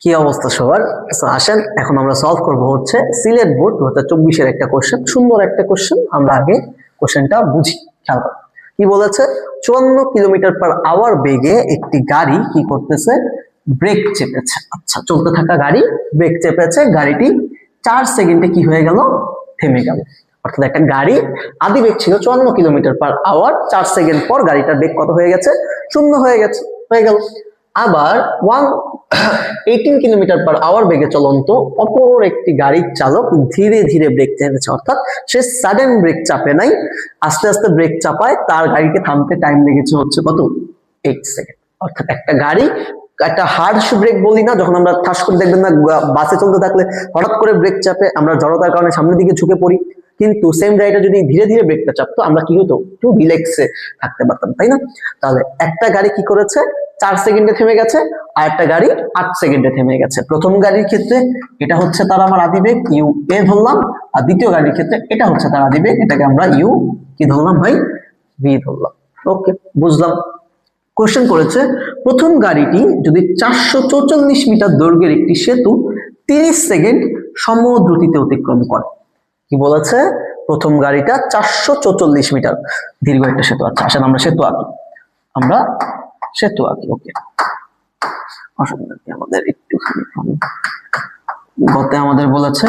কি অবস্থা সবার? আসেন এখন আমরা সলভ করব হচ্ছে সিলেট বোর্ড 2024 এর একটা কোশ্চেন, সুন্দর একটা কোশ্চেন। আমরা আগে কোশ্চেনটা বুঝি, খেয়াল করো কি বলেছে। 54 কিলোমিটার পার আওয়ার বেগে একটি গাড়ি কি করতেছে, ব্রেক চেপেছে। আচ্ছা, চলতে থাকা গাড়ি ব্রেক চেপেছে, গাড়িটি 4 সেকেন্ডে কি হয়ে গেল, থেমে গেল। অর্থাৎ একটা গাড়ি আদি বেগ ছিল 54 কিলোমিটার পার আওয়ার, 4 সেকেন্ড পর গাড়িটার বেগ কত হয়ে গেছে, শূন্য হয়ে গেছে, হয়ে গেল। আবার 18 কিলোমিটার পার আওয়ার বেগে চলন্ত অপর একটি গাড়ির চালক ধীরে ধীরে ব্রেক চেপেছে, অর্থাৎ সে সাডেন ব্রেক চাপে নাই, আস্তে আস্তে ব্রেক চাপায়, তার গাড়িকে থামতে টাইম লেগেছে হচ্ছে কত, 8 সেকেন্ড। অর্থাৎ একটা গাড়ি, একটা হার্শ ব্রেক বলি না, যখন আমরা ঠাস করে দেখবেন না বাসে চলতে থাকলে হঠাৎ করে ব্রেক চাপে, আমরা জড়তার কারণে সামনের দিকে ঝুঁকে পড়ি, কিন্তু সেম গাড়িটা যদি ধীরে ধীরে ব্রেকটা চাপতো আমরা কি হতো, একটু রিল্যাক্সে থাকতে পারতাম, তাই না? তাহলে একটা গাড়ি কি করেছে, 4 সেকেন্ডে থেমে গেছে, আর একটা গাড়ি 8 সেকেন্ডে থেমে গেছে। প্রথম গাড়ির ক্ষেত্রে এটা হচ্ছে তার আমার আদিবেগ ইউ এ ধরলাম, আর দ্বিতীয় গাড়ির ক্ষেত্রে এটা হচ্ছে তার আদিবেগ, এটাকে আমরা ইউ কি ধরলাম ভাই, ভি ধরলাম। ওকে, বুঝলাম। কোশ্চেন করেছে প্রথম গাড়িটি যদি 444 মিটার দৈর্ঘ্যের একটি সেতু 30 সেকেন্ড সমদ্রুতিতে অতিক্রম করে। কি বলেছে, প্রথম গাড়িটা 444 মিটার দীর্ঘ একটা সেতু। আচ্ছা আসেন আমরা সেতু আঁকি, আমরা সেতু আঁকি। ওকে, অসুবিধা নেই, আমাদের একটুখানি গতে আমাদের বলেছে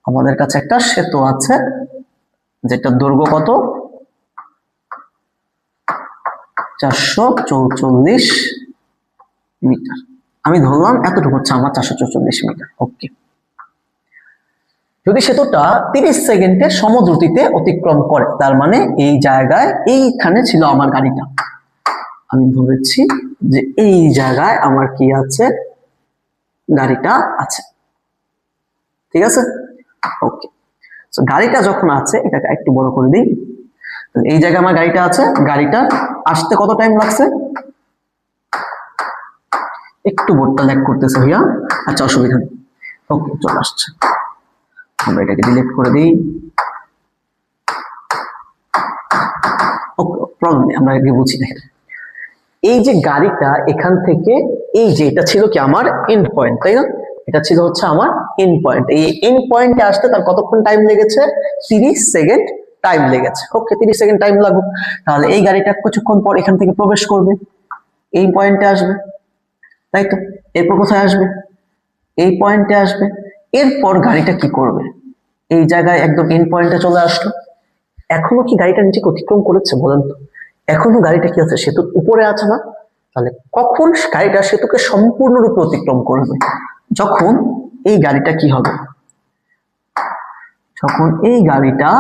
আমাদের কাছে একটা সেতু আছে যেটা দৈর্ঘ্য কত, 444 মিটার। আমি ধরলাম এতটুকু হচ্ছে আমার 444 মিটার। ওকে, যদি সেতুটা 30 সেকেন্ডে সমদ্রুতিতে অতিক্রম করে, তার মানে এই জায়গায় এইখানে ছিল আমার গাড়িটা, আমি ধরেছি যে এই জায়গায় আমার কি আছে, গাড়িটা আছে, ঠিক আছে? ওকে, তো গাড়িটা যখন আছে, এটাকে একটু বড় করে দিই, এই জায়গায় আমার গাড়িটা আছে, গাড়িটা আসতে কত টাইম লাগছে, একটু বোর্ডটা ল্যাগ করতেছে ভাইয়া, আচ্ছা অসুবিধা নেই। ওকে, চলে আসছে, আমরা এটাকে ডিলিট করে দিই। ওকে, প্রবলেম নেই, আমরা আগে বুঝি। দেখেন এই যে গাড়িটা এখান থেকে, এই যে এটা ছিল কি আমার এন্ড পয়েন্ট, তাই না? এটা ছিল হচ্ছে আমার এন্ড পয়েন্ট। এই এন্ড পয়েন্টে আসতে তার কতক্ষণ টাইম লেগেছে, 30 সেকেন্ড টাইম লেগেছে। ওকে, 30 সেকেন্ড টাইম লাগুক। তাহলে এই গাড়িটা কিছুক্ষণ পর এখান থেকে প্রবেশ করবে, এই পয়েন্টে আসবে, তাই তো? এরপর কোথায় আসবে, এই পয়েন্টে আসবে। এরপর গাড়িটা কি করবে, এই জায়গায় একদম এন্ড পয়েন্টে চলে আসলো। এখনো কি গাড়িটা নিচে অতিক্রম করেছে বলেন তো? এখনো গাড়িটা কি আছে, সেতুর উপরে আছে না? তাহলে কখন গাড়িটা সেতুকে সম্পূর্ণরূপে অতিক্রম করবে, যখন এই গাড়িটা কি হবে, যখন এই গাড়িটা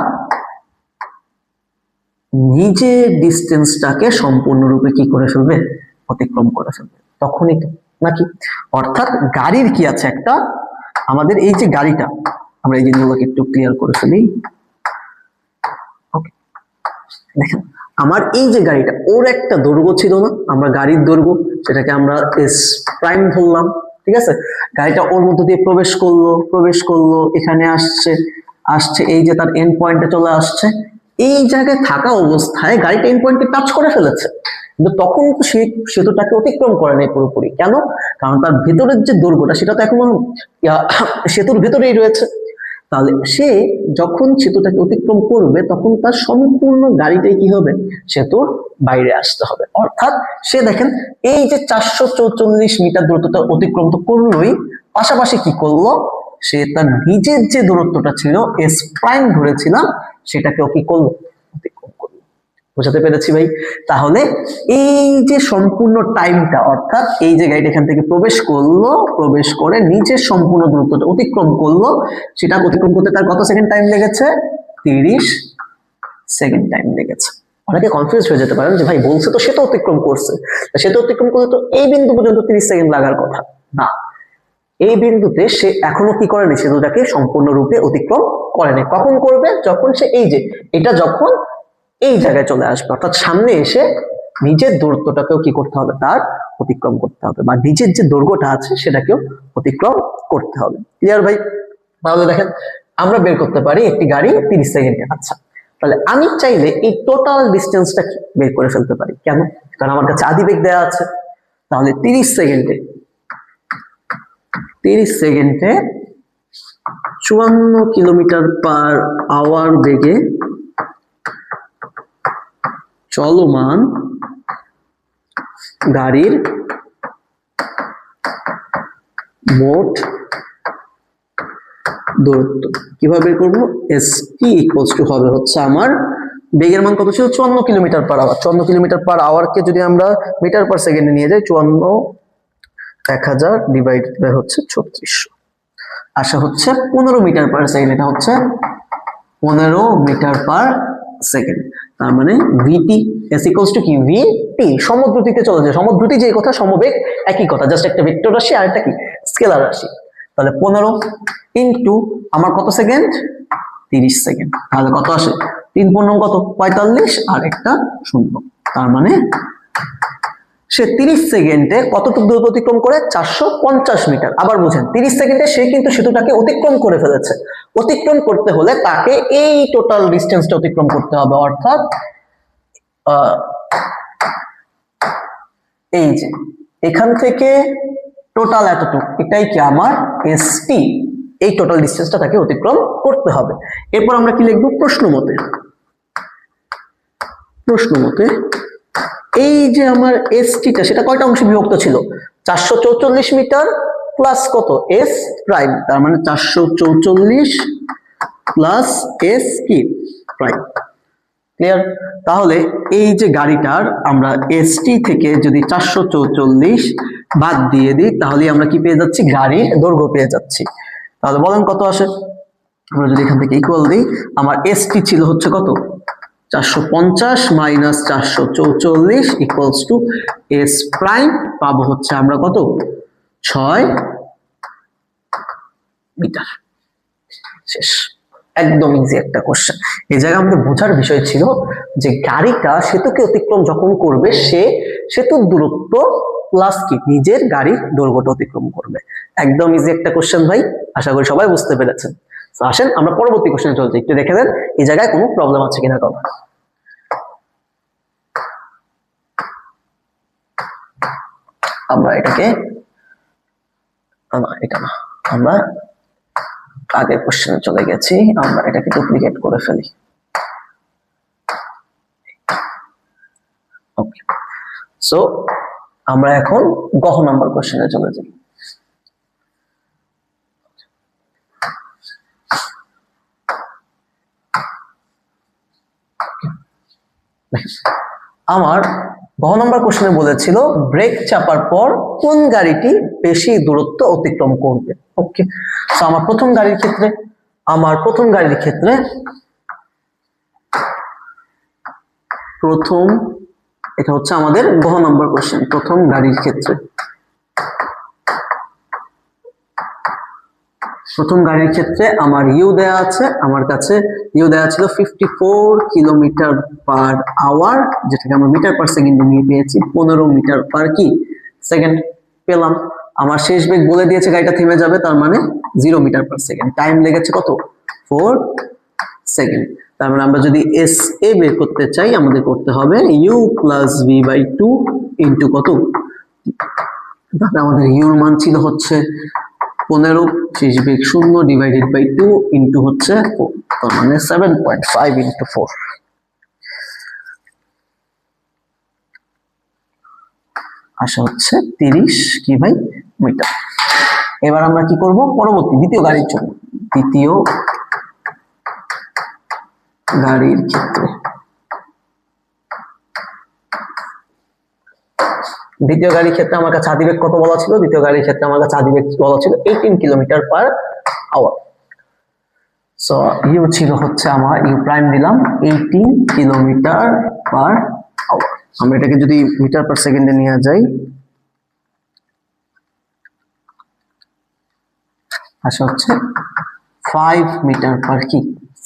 নিজের ডিস্টেন্সটাকে সম্পূর্ণরূপে কি করে ফেলবে, অতিক্রম করে ফেলবে, তখনই তো, নাকি? অর্থাৎ গাড়ির কি আছে একটা, আমাদের এই যে গাড়িটা, আমরা এই জিনিসগুলোকে একটু ক্লিয়ার করে ফেলি। ওকে, দেখেন আমার এই যে গাড়িটা, ওর একটা দৈর্ঘ্য ছিল না, আমরা গাড়ির দৈর্ঘ্য সেটাকে আমরা এস প্রাইম ধরলাম, ঠিক আছে? গাড়িটা ওর মধ্যে দিয়ে প্রবেশ করলো, এখানে আসছে এই যে তার এন্ড পয়েন্টে চলে আসছে। এই জায়গায় থাকা অবস্থায় গাড়িটা এন্ড পয়েন্টকে টাচ করে ফেলেছে, কিন্তু তখন তো সে সেতুটাকে অতিক্রম করে নাই পুরোপুরি। কেন? কারণ তার ভেতরের যে দৈর্ঘ্যটা সেটা তো এখন সেতুর ভেতরেই রয়েছে। তাহলে সে যখন সেতুটাকে অতিক্রম করবে, তখন তার সম্পূর্ণ গাড়িটাই কি হবে, সেতুর বাইরে আসতে হবে। অর্থাৎ সে দেখেন এই যে 444 মিটার দূরত্বটা অতিক্রম তো করলোই, পাশাপাশি কি করলো, সে তার নিজের যে দূরত্বটা ছিল এস প্রাইম ধরেছিলাম, সেটাকেও কি করলো, অতিক্রম করলো। বোঝাতে পেরেছি ভাই? তাহলে এই যে সম্পূর্ণ টাইমটা, অর্থাৎ এই যে গাড়িটা এখান থেকে প্রবেশ করে নিচের সম্পূর্ণ দূরত্বটা অতিক্রম করলো, সেটা অতিক্রম করতে তার কত সেকেন্ড টাইম লেগেছে, 30 সেকেন্ড টাইম লেগেছে। অনেকে কনফিউজ হয়ে যেতে পারেন যে ভাই বলছে তো সে তো অতিক্রম করছে, সে তো অতিক্রম করলে তো এই বিন্দু পর্যন্ত 30 সেকেন্ড লাগার কথা না। এই বিন্দুতে সে এখনো কি করেনি, সেতুটাকে সম্পূর্ণরূপে অতিক্রম করেনি। কখন করবে, যখন সে এই যে এটা যখন এই জায়গায় চলে আসবে, অর্থাৎ সামনে এসে নিজের দূরত্বটাকেও কি করতে হবে, তার অতিক্রম করতে হবে, বা নিজের যে দৈর্ঘ্যটা আছে সেটাকেও অতিক্রম করতে হবে। ক্লিয়ার ভাই? তাহলে দেখেন আমরা বের করতে পারি একটি গাড়ি 30 সেকেন্ডে। আচ্ছা, তাহলে আমি চাইলে এই টোটাল ডিস্টেন্সটা বের করে ফেলতে পারি। কেন? কারণ আমার কাছে আদিবেগ দেওয়া আছে। তাহলে 30 সেকেন্ডে 54 কিলোমিটার পার আওয়ার বেগে চলমান গাড়ির মোট দূরত্ব কিভাবে বের করবো? এসটি ইকুয়ালস টু হবে হচ্ছে আমার বেগের মান কত ছিল? 54 kilometre per hour. 54 kilometre per আওয়ারকে যদি আমরা মিটার পার সেকেন্ডে নিয়ে যাই, 54 1000 ডিভাইডেড বাই হচ্ছে 3600, আসা হচ্ছে 15 মিটার পার সেকেন্ড। এটা হচ্ছে 15 মিটার পার সেকেন্ড। তার মানে ভিটি এস ইকুয়ালস টু কি? ভিটি। সমদ্রুতিতে চলে যায়, সমদ্রুতি যে কথা, সমবেগ একই কথা, জাস্ট একটা ভেক্টর রাশি আর একটা কি স্কেলার রাশি। তাহলে 15 ইন্টু আমার কত সেকেন্ড? 30 সেকেন্ড। তাহলে কত আসে? 3 15 কত? 45 আর একটা শূন্য। তার মানে সে 30 সেকেন্ডে কতটুকু দূরত্ব অতিক্রম করে? 450 মিটার। আবার বুঝেন, 30 সেকেন্ডে সে কিন্তু সেতুটাকে অতিক্রম করে ফেলেছে। অতিক্রম করতে হলে তাকে এই টোটাল ডিস্টেন্সটা অতিক্রম করতে হবে, অর্থাৎ এই যে এখান থেকে টোটাল এতটুকু, এটাই কি আমার এসটি। এই টোটাল ডিস্টেন্সটা তাকে অতিক্রম করতে হবে। এরপর আমরা কি লিখবো? প্রশ্ন মতে এই যে আমার এসটিটা, সেটা কয়টা অংশে বিভক্ত ছিল? 444 মিটার প্লাস কত? S prime. তার মানে 444 প্লাস এস কি প্রাইম। ক্লিয়ার? তাহলে এই যে গাড়িটার আমরা এসটি থেকে যদি 444 বাদ দিয়ে দিই, তাহলে আমরা কি পেয়ে যাচ্ছি? গাড়ির দৈর্ঘ্য পেয়ে যাচ্ছি। তাহলে বলেন কত আসে? আমরা যদি এখান থেকে ইকুয়াল দিই, আমার এসটি ছিল হচ্ছে কত? 450 minus 444 equals to S prime পাবো হচ্ছে আমরা কত? 6 মিটার। শেষ। একদম ইজি একটা কোশ্চেন। এই জায়গায় আমাদের বোঝার বিষয় ছিল যে গাড়িটা সেতুকে অতিক্রম যখন করবে, সে সেতুর দূরত্ব প্লাস কি নিজের গাড়ির দৈর্ঘ্যটা অতিক্রম করবে। একদম ইজি একটা কোশ্চেন ভাই, আশা করি সবাই বুঝতে পেরেছেন। তো আসেন আমরা পরবর্তী কোশ্চেনে চলছি, একটু দেখে দেন এই জায়গায় কোনো প্রবলেম আছে কিনা। কথা আমরা এটাকে এটা না, আমরা আগের কোশ্চেনে চলে গেছি, আমরা এটাকে ডুপ্লিকেট করে ফেলি। ওকে, সো আমরা এখন গহ নাম্বার কোশ্চেনে চলে যাই। আমার গহ নাম্বার কোশ্চেনে বলেছিল ব্রেক চাপার পর কোন গাড়িটি বেশি দূরত্ব অতিক্রম করবে। ওকে, সো আমার প্রথম গাড়ির ক্ষেত্রে এটা হচ্ছে আমাদের গহ নাম্বার কোশ্চেন। প্রথম গাড়ির ক্ষেত্রে আমার ইউ দেয়া আছে, আমার কাছে ইউ দেয়া ছিল 54 কিলোমিটার পার আওয়ার, যেটাকে আমরা মিটার পার সেকেন্ডে নিয়ে পেয়েছি 15 মিটার পার কি সেকেন্ড পেলাম। আমার শেষ বেগ বলে দিয়েছে গাড়িটা থেমে যাবে, তার মানে 0 মিটার পার সেকেন্ড। টাইম লেগেছে কত? 4 সেকেন্ড। তার মানে আমরা যদি এস এ বের করতে চাই, আমাদের করতে হবে u plus v by 2 into কত? তাহলে আমাদের ইউর মান ছিল হচ্ছে 15, শেষ বেগ 0 ডিভাইডেড বাই 2 ইন্টু হচ্ছে 4, তার মানে 7.5 ইন্টু 4। আসা হচ্ছে 30 কি ভাই মিটার। এবার আমরা কি করব? পরবর্তী দ্বিতীয় গাড়ির জন্য, দ্বিতীয় গাড়ির ক্ষেত্রে আমার কাছে আদিবেগ কত বলা ছিল? দ্বিতীয় গাড়ির ক্ষেত্রে আমার কাছে আদিবেগ বলা ছিল 18 kilometre per hour. So u ছিল হচ্ছে আমার, ইউ প্রাইম দিলাম 18 কিলোমিটার পার আওয়ার। আমরা এটাকে যদি মিটার পার সেকেন্ডে নিয়ে যাই, আসা হচ্ছে 5 মিটার পার কি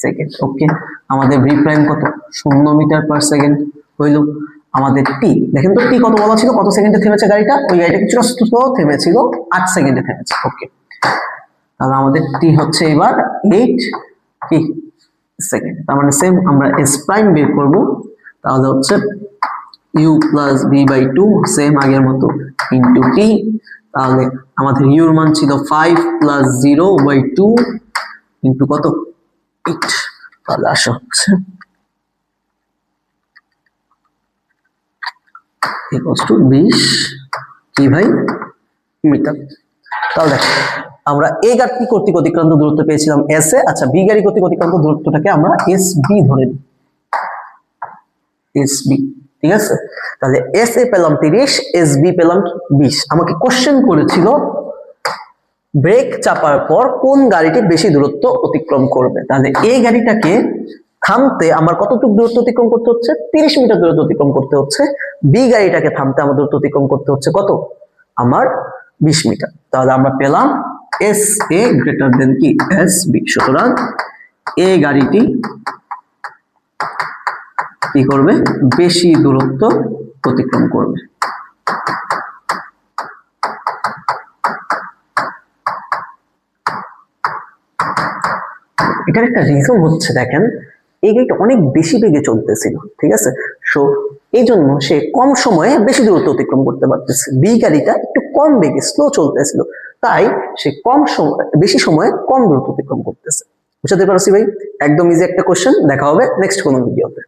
সেকেন্ড। ওকে, আমাদের ভি প্রাইম কত? 0 মিটার পার সেকেন্ড হইল। আমাদের টি দেখেন তো, টি কত বলা ছিল? কত সেকেন্ডে থেমেছে গাড়িটা? ওই গাড়িটা কিছুটা স্লো থেমেছিল, 8 সেকেন্ডে থেমেছে। ওকে, তাহলে আমাদের টি হচ্ছে এবার 8 কি সেকেন্ড। তার মানে সেম আমরা এস প্রাইম বের করব, তাহলে হচ্ছে u plus v by two, same আগের মতো, ইন্টু টি। তাহলে আমাদের ইউর মান ছিল 5 প্লাস 0 বাই 2 ইন্টু কত 8। তাহলে আসো ইকুয়ালস টু 20 কি ভাই মিটার। তাহলে দেখো আমরা এ গাড়ি কর্তৃক অতিক্রান্ত দূরত্ব পেয়েছিলাম এস এ। আচ্ছা বি গাড়ি কর্তৃক অতিক্রান্ত দূরত্বটাকে আমরা এস বি ধরে নিই, এস বি। ঠিক আছে, তাহলে এস এ পেলাম 30, এস বি পেলাম 20। আমাকে কোশ্চেন করেছিল ব্রেক চাপার পর কোন গাড়িটি বেশি দূরত্ব অতিক্রম করবে। তাহলে এই গাড়িটাকে থামতে আমার কতটুকু দূরত্ব অতিক্রম করতে হচ্ছে, 30 মিটার দূরত্ব অতিক্রম করতে হচ্ছে। বি গাড়িটাকে থামতে আমার দূরত্ব অতিক্রম করতে হচ্ছে কত, আমার 20 মিটার। তাহলে আমরা পেলাম এস এ গ্রেটার দেন কি এস বি। সুতরাং এ গাড়িটি কি করবে, বেশি দূরত্ব অতিক্রম করবে। এটার একটা রিজন হচ্ছে দেখেন এই গাড়িটা অনেক বেশি বেগে চলতেছিল, ঠিক আছে, সো এই জন্য সে কম সময়ে বেশি দূরত্ব অতিক্রম করতে পারতেছে। বি গাড়িটা একটু কম বেগে স্লো চলতেছিল, তাই সে কম সময় বেশি সময়ে কম দূরত্ব অতিক্রম করতেছে। বুঝতে পারছি ভাই? একদম ইজি একটা কোশ্চেন। দেখা হবে নেক্সট কোনো ভিডিওতে।